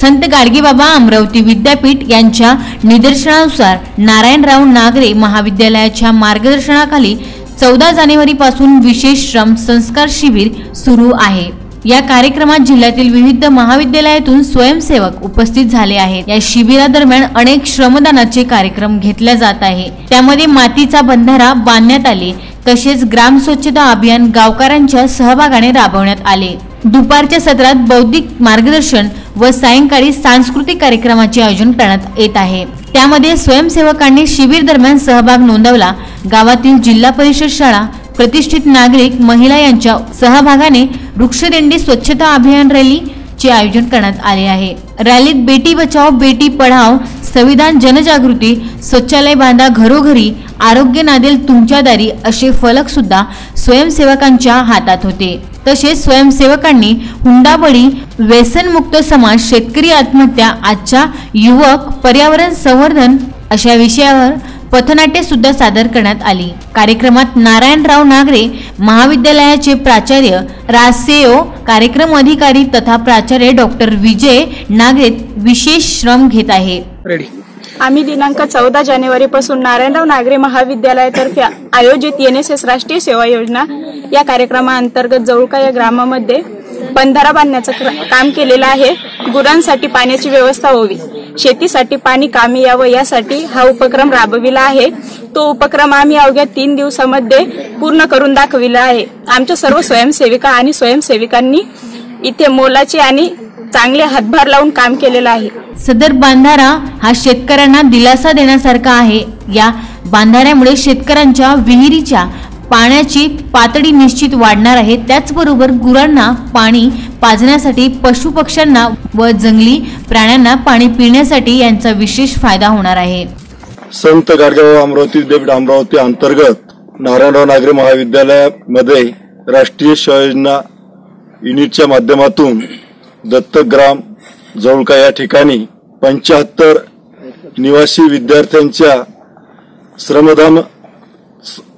संत गाडगेबाबा अमरावती विद्यापीठ यांच्या निदर्शनानुसार नारायणराव नागरे महाविद्यालयाच्या मार्गदर्शनाखाली 14 जानेवारीपासून विशेष श्रम संस्कार शिबिर सुरू आहे। या कार्यक्रमात जिल्ह्यातील विविध महाविद्यालयातून स्वयंसेवक उपस्थित झाले आहेत। या शिबिरादरम्यान अनेक श्रमदानाचे कार्यक्रम घेतले जात आहे। त्यामध्ये मातीचा बंधारा बांधण्यात आले, तसेच ग्राम स्वच्छता अभियान गावकऱ्यांच्या सहभागाने राबवण्यात आले। दुपारच्या सत्रात बौद्धिक मार्गदर्शन व सायंकाळी सांस्कृतिक कार्यक्रमाचे आयोजन करण्यात येत आहे। त्यामध्ये स्वयंसेवकांनी शिबिर दरम्यान सहभाग नोंदवला। गावातील जिल्हा परिषद शाळा, प्रतिष्ठित नागरिक, महिला यांच्या सहभागाने वृक्षदिंडी, स्वच्छता अभियान रॅलीचे आयोजन करण्यात आले आहे। रॅलीत बेटी बचाओ बेटी पढाओ, संविधान जनजागृती, शौचालय बांधा घरोघरी, आरोग्य नांदेल तुमच्या दारी असे फलक सुद्धा स्वयंसेवकांच्या हातात होते। तसेच स्वयंसेवकांनी हुंडाबळी, व्यसनमुक्त समाज, शेतकरी आत्महत्या, आजच्या युवक, पर्यावरण संवर्धन अशा विषयावर पथनाट्य सुद्धा सादर करण्यात आली। कार्यक्रमात नारायणराव नागरे महाविद्यालयाचे प्राचार्य रासेओ, कार्यक्रम अधिकारी तथा प्राचार्य डॉक्टर विजय नागरे विशेष श्रम घेत आहे। आम्ही दिनांक 14 जानेवारी पासून नारायणराव नागरे महाविद्यालयातर्फे आयोजित NSS राष्ट्रीय सेवा योजना या कार्यक्रमाअंतर्गत जवळका या ग्रामामध्ये बंधारा बांधण्याचं काम केलेलं आहे। गुरांसाठी पाण्याची व्यवस्था व्हावी, शेतीसाठी पाणी कामी यावं यासाठी हा उपक्रम राबविला आहे। तो उपक्रम आम्ही अवघ्या 3 दिवसामध्ये पूर्ण करून दाखविला आहे। आमच्या सर्व स्वयंसेविका आणि स्वयंसेविकांनी इथे मोलाचे आणि चांगले हातभार लावून काम केलेलं आहे। सदर बांधारा हा शेतकऱ्यांना दिलासा देण्यासारखा आहे। या बांधाऱ्यामुळे शेतकऱ्यांच्या विहिरीच्या पाण्याची पातळी निश्चित वाढणार आहे। त्याचबरोबर गुरांना पाणी पाजण्यासाठी, पशुपक्ष्यांना व जंगली प्राण्यांना पाणी पिण्यासाठी यांचा विशेष फायदा होणार आहे। संत गाडगेबाबा अमरावती विद्यापीठ अमरावती अंतर्गत नारायणराव नागरे महाविद्यालयामध्ये राष्ट्रीय सेवा योजना युनिटच्या माध्यमातून दत्तक ग्राम जवळका या ठिकाणी 75 निवासी विद्यार्थ्यांच्या श्रमदान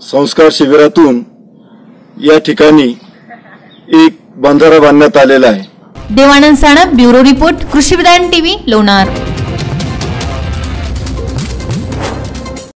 संस्कार शिबिरातून या ठिकाणी एक बंधारा बांधण्यात आलेला आहे। देवानंद साणप, ब्युरो रिपोर्ट, कृषी विधान टीव्ही, लोणार।